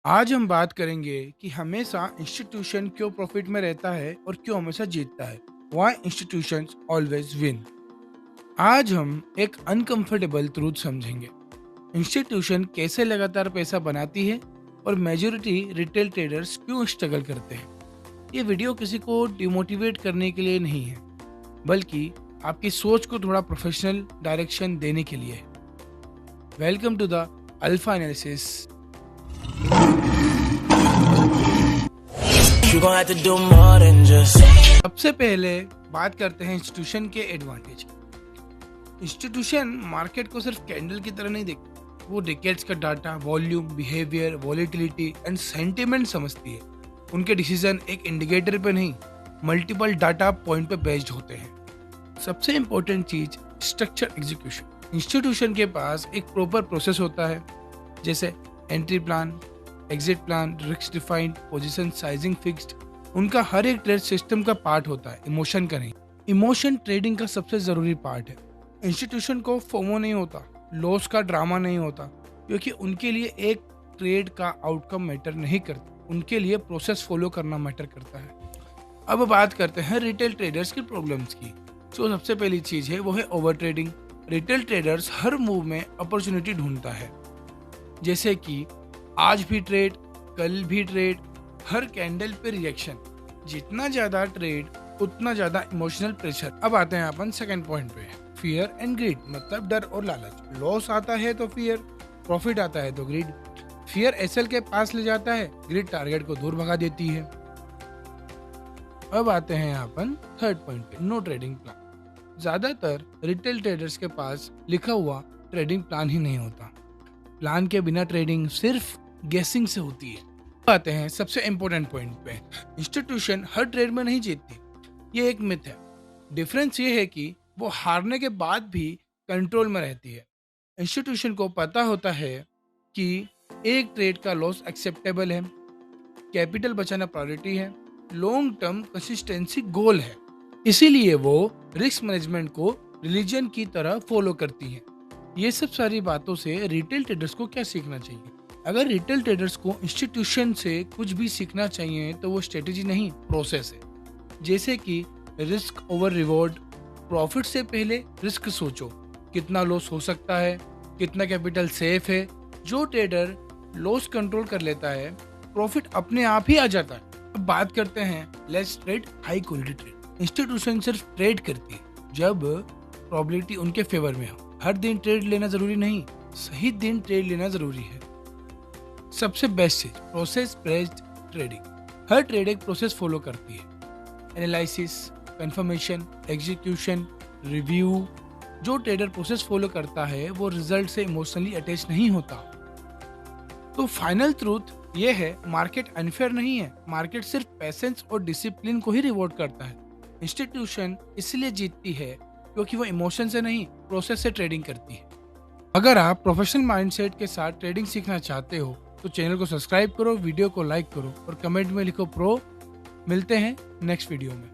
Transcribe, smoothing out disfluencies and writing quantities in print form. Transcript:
आज हम बात करेंगे कि हमेशा इंस्टीट्यूशन क्यों प्रॉफिट में रहता है और क्यों हमेशा जीतता है। Why institutions always win। आज हम एक अनकंफर्टेबल ट्रूथ समझेंगे। इंस्टीट्यूशन कैसे लगातार पैसा बनाती है और मेजोरिटी रिटेल ट्रेडर्स क्यों स्ट्रगल करते हैं। ये वीडियो किसी को डिमोटिवेट करने के लिए नहीं है, बल्कि आपकी सोच को थोड़ा प्रोफेशनल डायरेक्शन देने के लिए है। Welcome to the alpha analysis. You gon' have to do more than just सबसे पहले बात करते हैं इंस्टीट्यूशन के एडवांटेज की। इंस्टीट्यूशन मार्केट को सिर्फ कैंडल की तरह नहीं देखती, वो डिकेड्स का data, volume, behaviour, volatility and sentiment समझती है। उनके डिसीजन एक इंडिकेटर पे नहीं, मल्टीपल डाटा पॉइंट पे बेस्ड होते हैं। सबसे इंपॉर्टेंट चीज स्ट्रक्चर एग्जीक्यूशन। इंस्टीट्यूशन के पास एक प्रॉपर प्रोसेस होता है, जैसे entry plan, exit plan, risk defined, position sizing fixed. उनका हर एक ट्रेड सिस्टम का पार्ट होता है, इमोशन का नहीं। इमोशन ट्रेडिंग का सबसे जरूरी पार्ट है। इंस्टीट्यूशन को फोमो नहीं होता, लॉस का ड्रामा नहीं होता, क्योंकि उनके लिए एक ट्रेड का आउटकम मैटर नहीं करता, उनके लिए प्रोसेस फॉलो करना मैटर करता है। अब बात करते हैं रिटेल ट्रेडर्स की प्रॉब्लम्स की। जो सबसे पहली चीज है वो है ओवर ट्रेडिंग। रिटेल ट्रेडर्स हर मूव में अपॉर्चुनिटी ढूंढता है, जैसे कि आज भी ट्रेड, कल भी ट्रेड, हर कैंडल पे रिएक्शन। जितना ज्यादा ट्रेड उतना ज्यादा इमोशनल प्रेशर। अब आते हैं अपन सेकंड पॉइंट पे, फियर एंड ग्रीड, मतलब डर और लालच। लॉस आता है तो फियर, प्रॉफिट आता है तो ग्रीड। फियर एसएल के पास ले जाता है, ग्रीड टारगेट को दूर भगा देती है। अब आते हैं अपन थर्ड पॉइंट पे, नो ट्रेडिंग प्लान। ज्यादातर रिटेल ट्रेडर्स के पास लिखा हुआ ट्रेडिंग प्लान ही नहीं होता। प्लान के बिना ट्रेडिंग सिर्फ गेसिंग से होती है। आते हैं सबसे इंपॉर्टेंट पॉइंट पे, इंस्टीट्यूशन हर ट्रेड में नहीं जीतती। ये एक मिथ है। डिफरेंस ये है कि वो हारने के बाद भी कंट्रोल में रहती है। इंस्टीट्यूशन को पता होता है कि एक ट्रेड का लॉस एक्सेप्टेबल है, कैपिटल बचाना प्रायोरिटी है, लॉन्ग टर्म कंसिस्टेंसी गोल है। इसीलिए वो रिस्क मैनेजमेंट को रिलीजन की तरह फॉलो करती है। ये सब सारी बातों से रिटेल ट्रेडर्स को क्या सीखना चाहिए? अगर रिटेल ट्रेडर्स को इंस्टीट्यूशन से कुछ भी सीखना चाहिए तो वो स्ट्रेटेजी नहीं, प्रोसेस है। जैसे कि रिस्क ओवर रिवॉर्ड। प्रॉफिट से पहले रिस्क सोचो, कितना लॉस हो सकता है, कितना कैपिटल सेफ है। जो ट्रेडर लॉस कंट्रोल कर लेता है, प्रॉफिट अपने आप ही आ जाता है। अब बात करते हैं let's trade high quality trade. Institution सिर्फ ट्रेड करती है जब प्रोबेबिलिटी उनके फेवर में हो। हर दिन ट्रेड लेना जरूरी नहीं, सही दिन ट्रेड लेना जरूरी है। सबसे बेस्ट चीज प्रोसेस बेस्ड ट्रेडिंग। हर ट्रेड एक प्रोसेस फॉलो करती है, एनालिसिस, कंफर्मेशन, एग्जीक्यूशन, रिव्यू। जो ट्रेडर प्रोसेस फॉलो करता है वो रिजल्ट से इमोशनली अटैच नहीं होता। तो फाइनल ट्रूथ ये है, मार्केट अनफेयर नहीं है, मार्केट सिर्फ पेशेंस और डिसिप्लिन को ही रिवॉर्ड करता है। इंस्टीट्यूशन इसलिए जीतती है क्योंकि वो इमोशन से नहीं, प्रोसेस से ट्रेडिंग करती है। अगर आप प्रोफेशनल माइंडसेट के साथ ट्रेडिंग सीखना चाहते हो तो चैनल को सब्सक्राइब करो, वीडियो को लाइक करो और कमेंट में लिखो प्रो। मिलते हैं नेक्स्ट वीडियो में।